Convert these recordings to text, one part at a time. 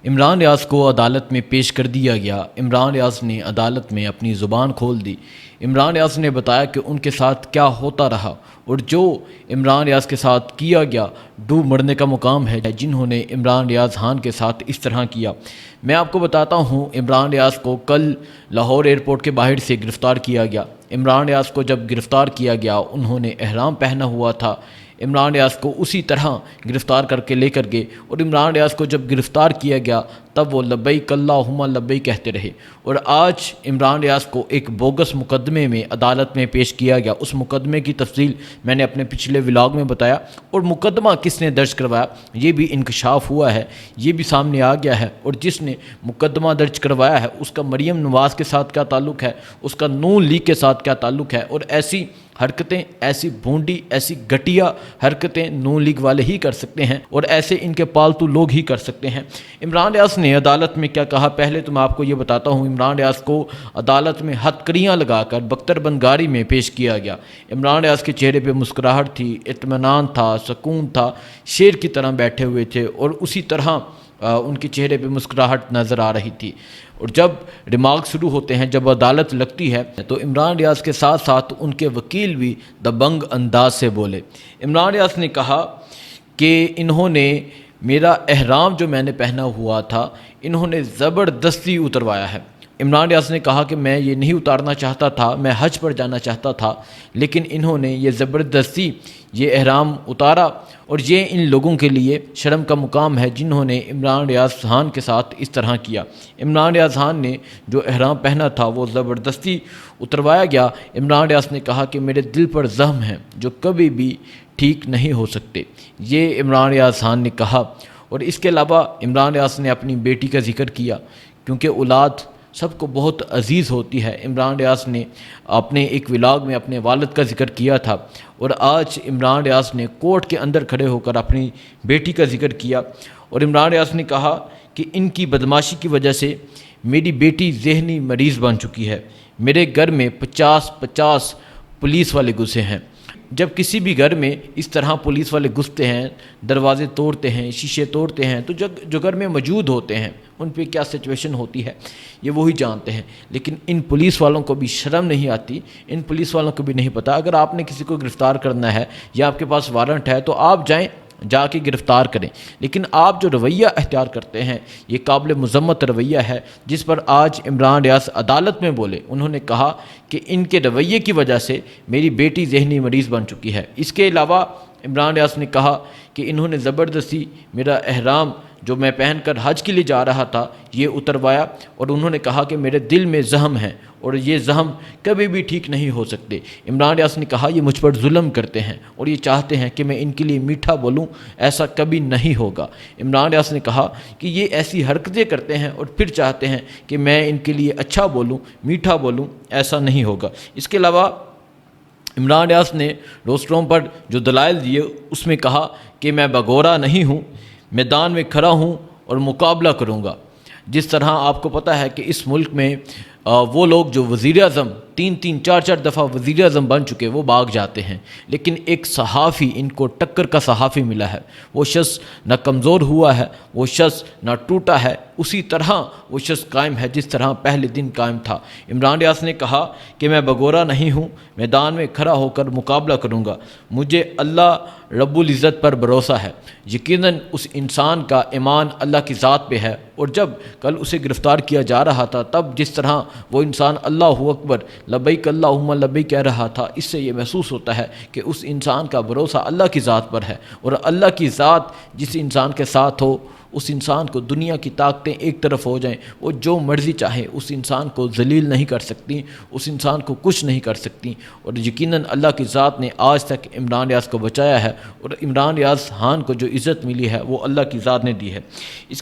عمران ریاض کو عدالت میں پیش کر دیا گیا۔ عمران ریاض نے عدالت میں اپنی زبان کھول دی۔ عمران ریاض نے بتایا کہ ان کے ساتھ کیا ہوتا رہا اور جو عمران ریاض کے ساتھ کیا گیا ڈوب مرنے کا مقام ہے جنہوں نے عمران ریاض خان کے ساتھ اس طرح کیا۔ میں آپ کو بتاتا ہوں، عمران ریاض کو کل لاہور ایئرپورٹ کے باہر سے گرفتار کیا گیا۔ عمران ریاض کو جب گرفتار کیا گیا انہوں نے احرام پہنا ہوا تھا۔ عمران ریاض کو اسی طرح گرفتار کر کے لے کر گئے اور عمران ریاض کو جب گرفتار کیا گیا تب وہ لبیک اللہم لبیک کہتے رہے، اور آج عمران ریاض کو ایک بوگس مقدمے میں عدالت میں پیش کیا گیا۔ اس مقدمے کی تفصیل میں نے اپنے پچھلے ولاگ میں بتایا، اور مقدمہ کس نے درج کروایا یہ بھی انکشاف ہوا ہے، یہ بھی سامنے آ گیا ہے، اور جس نے مقدمہ درج کروایا ہے اس کا مریم نواز کے ساتھ کیا تعلق ہے، اس کا نون لیگ کے ساتھ کیا تعلق ہے، اور ایسی حرکتیں، ایسی بھونڈی، ایسی گھٹیا حرکتیں نون لیگ والے ہی کر سکتے ہیں، اور ایسے ان کے پالتو لوگ ہی کر سکتے ہیں۔ عمران ریاض نے عدالت میں کیا کہا، پہلے تو میں آپ کو یہ بتاتا ہوں۔ عمران ریاض کو عدالت میں ہتکڑیاں لگا کر بختر بنگاری میں پیش کیا گیا۔ عمران ریاض کے چہرے پہ مسکراہٹ تھی، اطمینان تھا، سکون تھا، شیر کی طرح بیٹھے ہوئے تھے، اور اسی طرح ان کے چہرے پہ مسکراہٹ نظر آ رہی تھی۔ اور جب ریمارک شروع ہوتے ہیں، جب عدالت لگتی ہے، تو عمران ریاض کے ساتھ ساتھ ان کے وکیل بھی دبنگ انداز سے بولے۔ عمران ریاض نے کہا کہ انہوں نے میرا احرام جو میں نے پہنا ہوا تھا انہوں نے زبردستی اتروایا ہے۔ عمران ریاض نے کہا کہ میں یہ نہیں اتارنا چاہتا تھا، میں حج پر جانا چاہتا تھا، لیکن انہوں نے یہ زبردستی یہ احرام اتارا، اور یہ ان لوگوں کے لیے شرم کا مقام ہے جنہوں نے عمران ریاض خان کے ساتھ اس طرح کیا۔ عمران ریاض خان نے جو احرام پہنا تھا وہ زبردستی اتروایا گیا۔ عمران ریاض نے کہا کہ میرے دل پر زخم ہیں جو کبھی بھی ٹھیک نہیں ہو سکتے، یہ عمران ریاض خان نے کہا۔ اور اس کے علاوہ عمران ریاض نے اپنی بیٹی کا ذکر کیا، کیونکہ اولاد سب کو بہت عزیز ہوتی ہے۔ عمران ریاض نے اپنے ایک ولاگ میں اپنے والد کا ذکر کیا تھا، اور آج عمران ریاض نے کورٹ کے اندر کھڑے ہو کر اپنی بیٹی کا ذکر کیا، اور عمران ریاض نے کہا کہ ان کی بدماشی کی وجہ سے میری بیٹی ذہنی مریض بن چکی ہے۔ میرے گھر میں 50 پولیس والے گھسے ہیں۔ جب کسی بھی گھر میں اس طرح پولیس والے گھستے ہیں، دروازے توڑتے ہیں، شیشے توڑتے ہیں، تو جو گھر میں موجود ہوتے ہیں ان پہ کیا سچویشن ہوتی ہے یہ وہی جانتے ہیں۔ لیکن ان پولیس والوں کو بھی شرم نہیں آتی، ان پولیس والوں کو بھی نہیں پتہ، اگر آپ نے کسی کو گرفتار کرنا ہے یا آپ کے پاس وارنٹ ہے تو آپ جائیں، جا کے گرفتار کریں، لیکن آپ جو رویہ اختیار کرتے ہیں یہ قابل مذمت رویہ ہے، جس پر آج عمران ریاض عدالت میں بولے۔ انہوں نے کہا کہ ان کے رویے کی وجہ سے میری بیٹی ذہنی مریض بن چکی ہے۔ اس کے علاوہ عمران ریاض نے کہا کہ انہوں نے زبردستی میرا احرام جو میں پہن کر حج کے لیے جا رہا تھا یہ اتروایا، اور انہوں نے کہا کہ میرے دل میں زخم ہے اور یہ زخم کبھی بھی ٹھیک نہیں ہو سکتے۔ عمران ریاض نے کہا یہ مجھ پر ظلم کرتے ہیں اور یہ چاہتے ہیں کہ میں ان کے لیے میٹھا بولوں، ایسا کبھی نہیں ہوگا۔ عمران ریاض نے کہا کہ یہ ایسی حرکتیں کرتے ہیں اور پھر چاہتے ہیں کہ میں ان کے لیے اچھا بولوں، میٹھا بولوں، ایسا نہیں ہوگا۔ اس کے علاوہ عمران ریاض نے روسٹروم پر جو دلائل دیے اس میں کہا کہ میں بگورا نہیں ہوں، میدان میں کھڑا ہوں اور مقابلہ کروں گا۔ جس طرح آپ کو پتہ ہے کہ اس ملک میں وہ لوگ جو وزیر اعظم 3 4 دفعہ وزیر اعظم بن چکے وہ بھاگ جاتے ہیں، لیکن ایک صحافی ان کو ٹکر کا صحافی ملا ہے، وہ شخص نہ کمزور ہوا ہے، وہ شخص نہ ٹوٹا ہے، اسی طرح وہ شخص قائم ہے جس طرح پہلے دن قائم تھا۔ عمران ریاض نے کہا کہ میں بگورا نہیں ہوں، میدان میں کھڑا ہو کر مقابلہ کروں گا، مجھے اللہ رب العزت پر بھروسہ ہے، یقیناً اس انسان کا ایمان اللہ کی ذات پہ ہے۔ اور جب کل اسے گرفتار کیا جا رہا تھا تب جس طرح وہ انسان اللہ اکبر لبیک اللہم لبیک کہہ رہا تھا، اس سے یہ محسوس ہوتا ہے کہ اس انسان کا بھروسہ اللہ کی ذات پر ہے، اور اللہ کی ذات جس انسان کے ساتھ ہو اس انسان کو دنیا کی طاقتیں ایک طرف ہو جائیں، وہ جو مرضی چاہے اس انسان کو ذلیل نہیں کر سکتی، اس انسان کو کچھ نہیں کر سکتی۔ اور یقیناً اللہ کی ذات نے آج تک عمران ریاض کو بچایا ہے، اور عمران ریاض خان کو جو عزت ملی ہے وہ اللہ کی ذات نے دی ہے۔ اس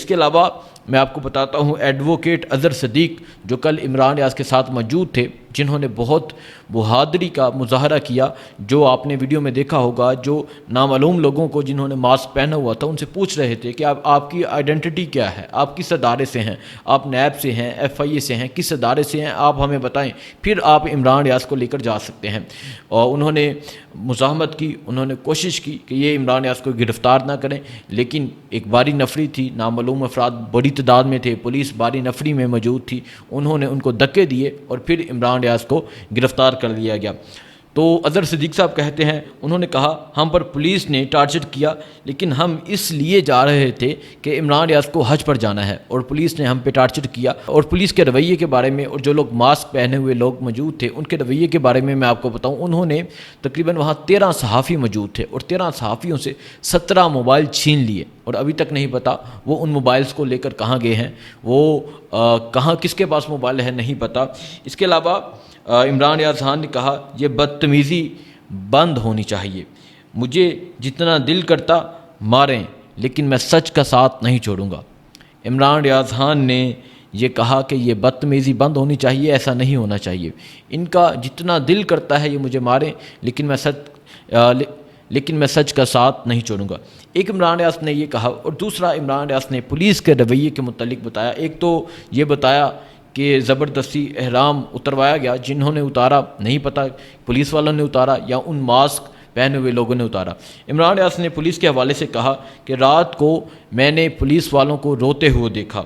کے علاوہ میں آپ کو بتاتا ہوں ایڈوکیٹ اظہر صدیق جو کل عمران ریاض کے ساتھ موجود تھے، جنہوں نے بہت بہادری کا مظاہرہ کیا. جو آپ نے ویڈیو میں دیکھا ہوگا, جو نامعلوم لوگوں کو جنہوں نے ماسک پہنا ہوا تھا ان سے پوچھ رہے تھے کہ آپ کی آئیڈینٹی کیا ہے, آپ کس ادارے سے ہیں, آپ نیب سے ہیں, FIA سے ہیں, کس ادارے سے ہیں, آپ ہمیں بتائیں, پھر آپ عمران ریاض کو لے کر جا سکتے ہیں. اور انہوں نے مزاحمت کی, انہوں نے کوشش کی کہ یہ عمران ریاض کو گرفتار نہ کریں, لیکن ایک باری نفری تھی, نامعلوم افراد بڑی تعداد میں تھے, پولیس باری نفری میں موجود تھی, انہوں نے ان کو دھکے دیے اور پھر عمران ریاض کو گرفتار کر لیا گیا. تو اظہر صدیق صاحب کہتے ہیں, انہوں نے کہا ہم پر پولیس نے ٹارچر کیا, لیکن ہم اس لیے جا رہے تھے کہ عمران ریاض کو حج پر جانا ہے, اور پولیس نے ہم پہ ٹارچر کیا. اور پولیس کے رویے کے بارے میں, اور جو لوگ ماسک پہنے ہوئے لوگ موجود تھے ان کے رویے کے بارے میں آپ کو بتاؤں, انہوں نے تقریباً وہاں 13 صحافی موجود تھے, اور 13 صحافیوں سے 17 موبائل چھین لیے, اور ابھی تک نہیں پتا وہ ان موبائلز کو لے کر کہاں گئے ہیں, وہ کہاں کس کے پاس موبائل ہے نہیں پتا. اس کے علاوہ عمران ریاض خان نے کہا یہ بدتمیزی بند ہونی چاہیے, مجھے جتنا دل کرتا ماریں لیکن میں سچ کا ساتھ نہیں چھوڑوں گا. عمران ریاض خان نے یہ کہا کہ یہ بدتمیزی بند ہونی چاہیے, ایسا نہیں ہونا چاہیے, ان کا جتنا دل کرتا ہے یہ مجھے ماریں لیکن میں سچ کا ساتھ نہیں چھوڑوں گا. ایک عمران ریاض نے یہ کہا, اور دوسرا عمران ریاض نے پولیس کے رویے کے متعلق بتایا. ایک تو یہ بتایا کہ زبردستی احرام اتروایا گیا, جنہوں نے اتارا نہیں پتا پولیس والوں نے اتارا یا ان ماسک پہنے ہوئے لوگوں نے اتارا. عمران ریاض نے پولیس کے حوالے سے کہا کہ رات کو میں نے پولیس والوں کو روتے ہوئے دیکھا,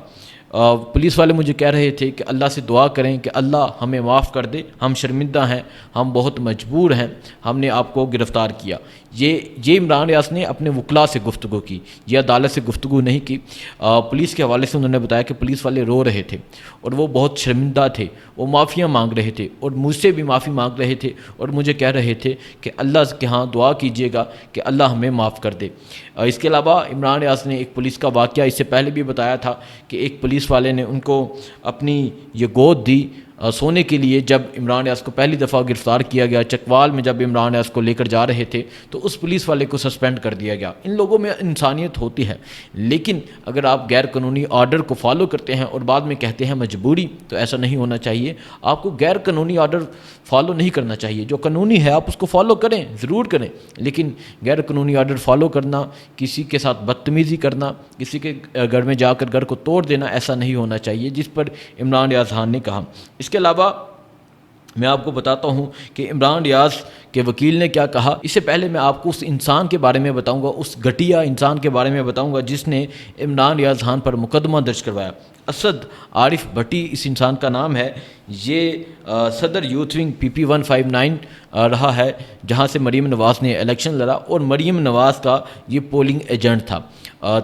پولیس والے مجھے کہہ رہے تھے کہ اللہ سے دعا کریں کہ اللہ ہمیں معاف کر دے, ہم شرمندہ ہیں, ہم بہت مجبور ہیں, ہم نے آپ کو گرفتار کیا. یہ عمران ریاض نے اپنے وکلاء سے گفتگو کی, یہ عدالت سے گفتگو نہیں کی. پولیس کے حوالے سے انہوں نے بتایا کہ پولیس والے رو رہے تھے اور وہ بہت شرمندہ تھے, وہ معافیاں مانگ رہے تھے اور مجھ سے بھی معافی مانگ رہے تھے, اور مجھے کہہ رہے تھے کہ اللہ کے ہاں دعا کیجیے گا کہ اللہ ہمیں معاف کر دے. اس کے علاوہ عمران ریاض نے ایک پولیس کا واقعہ اس سے پہلے بھی بتایا تھا کہ ایک پولیس والے نے ان کو اپنی یہ گود دی سونے کے لیے. جب عمران ریاض کو پہلی دفعہ گرفتار کیا گیا چکوال میں, جب عمران ریاض کو لے کر جا رہے تھے تو اس پولیس والے کو سسپینڈ کر دیا گیا. ان لوگوں میں انسانیت ہوتی ہے, لیکن اگر آپ غیر قانونی آرڈر کو فالو کرتے ہیں اور بعد میں کہتے ہیں مجبوری, تو ایسا نہیں ہونا چاہیے. آپ کو غیر قانونی آرڈر فالو نہیں کرنا چاہیے, جو قانونی ہے آپ اس کو فالو کریں, ضرور کریں, لیکن غیر قانونی آرڈر فالو کرنا, کسی کے ساتھ بدتمیزی کرنا, کسی کے گھر میں جا کر گھر کو توڑ دینا, ایسا نہیں ہونا چاہیے, جس پر عمران ریاض خان نے کہا. اس کے علاوہ میں آپ کو بتاتا ہوں کہ عمران ریاض کے وکیل نے کیا کہا. اس سے پہلے میں آپ کو اس انسان کے بارے میں بتاؤں گا, اس گھٹیا انسان کے بارے میں بتاؤں گا جس نے عمران ریاض خان پر مقدمہ درج کروایا. اسد عارف بھٹی اس انسان کا نام ہے. یہ صدر یوتھ ونگ PP 159 رہا ہے, جہاں سے مریم نواز نے الیکشن لڑا, اور مریم نواز کا یہ پولنگ ایجنٹ تھا.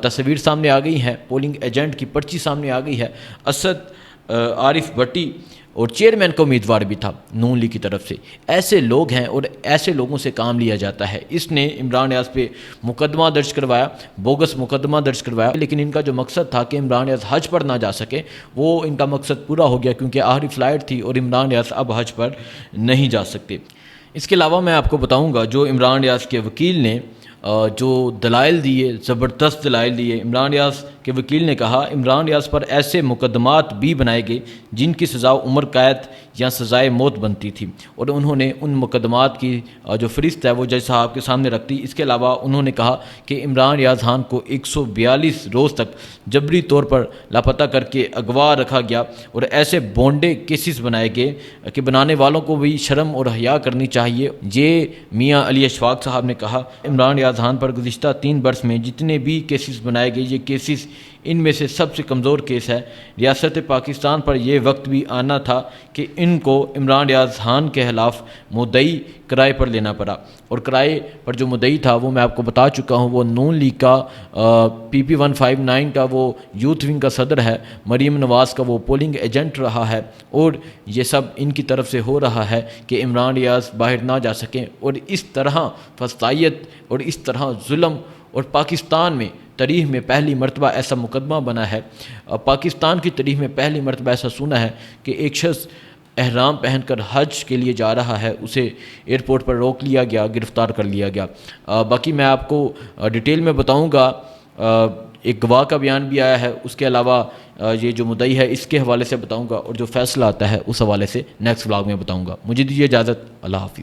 تصویر سامنے آ گئی ہیں, پولنگ ایجنٹ کی پرچی سامنے آ گئی ہے. اسد عارف بھٹی اور چیئرمین کا امیدوار بھی تھا نون لیگ کی طرف سے. ایسے لوگ ہیں اور ایسے لوگوں سے کام لیا جاتا ہے. اس نے عمران ریاض پہ مقدمہ درج کروایا, بوگس مقدمہ درج کروایا, لیکن ان کا جو مقصد تھا کہ عمران ریاض حج پر نہ جا سکے, وہ ان کا مقصد پورا ہو گیا, کیونکہ آخری فلائٹ تھی اور عمران ریاض اب حج پر نہیں جا سکتے. اس کے علاوہ میں آپ کو بتاؤں گا جو عمران ریاض کے وکیل نے جو دلائل دیے, زبردست دلائل دیے. عمران ریاض کے وکیل نے کہا عمران ریاض پر ایسے مقدمات بھی بنائے گئے جن کی سزا عمر قید یا سزائے موت بنتی تھی, اور انہوں نے ان مقدمات کی جو فہرست ہے وہ جج صاحب کے سامنے رکھ دی. اس کے علاوہ انہوں نے کہا کہ عمران ریاض خان کو 142 روز تک جبری طور پر لاپتہ کر کے اغوا رکھا گیا, اور ایسے بونڈے کیسز بنائے گئے کہ بنانے والوں کو بھی شرم اور حیا کرنی چاہیے. یہ میاں علی اشفاق صاحب نے کہا عمران ریاض خان پر گزشتہ 3 برس میں جتنے بھی کیسز بنائے گئے, یہ کیسز ان میں سے سب سے کمزور کیس ہے. ریاست پاکستان پر یہ وقت بھی آنا تھا کہ ان کو عمران ریاض خان کے خلاف مدعی کرائے پر لینا پڑا, اور کرائے پر جو مدعی تھا وہ میں آپ کو بتا چکا ہوں, وہ نون لیگ کا PP 159 کا وہ یوتھ ونگ کا صدر ہے, مریم نواز کا وہ پولنگ ایجنٹ رہا ہے, اور یہ سب ان کی طرف سے ہو رہا ہے کہ عمران ریاض باہر نہ جا سکیں. اور اس طرح فسطائیت اور اس طرح ظلم, اور پاکستان میں تاریخ میں پہلی مرتبہ ایسا مقدمہ بنا ہے, پاکستان کی تاریخ میں پہلی مرتبہ ایسا سنا ہے کہ ایک شخص احرام پہن کر حج کے لیے جا رہا ہے, اسے ایئرپورٹ پر روک لیا گیا, گرفتار کر لیا گیا. باقی میں آپ کو ڈیٹیل میں بتاؤں گا ایک گواہ کا بیان بھی آیا ہے، اس کے علاوہ یہ جو مدعی ہے اس کے حوالے سے بتاؤں گا، اور جو فیصلہ آتا ہے اس حوالے سے نیکسٹ ولاگ میں بتاؤں گا۔ مجھے دیجیے اجازت، اللہ حافظ۔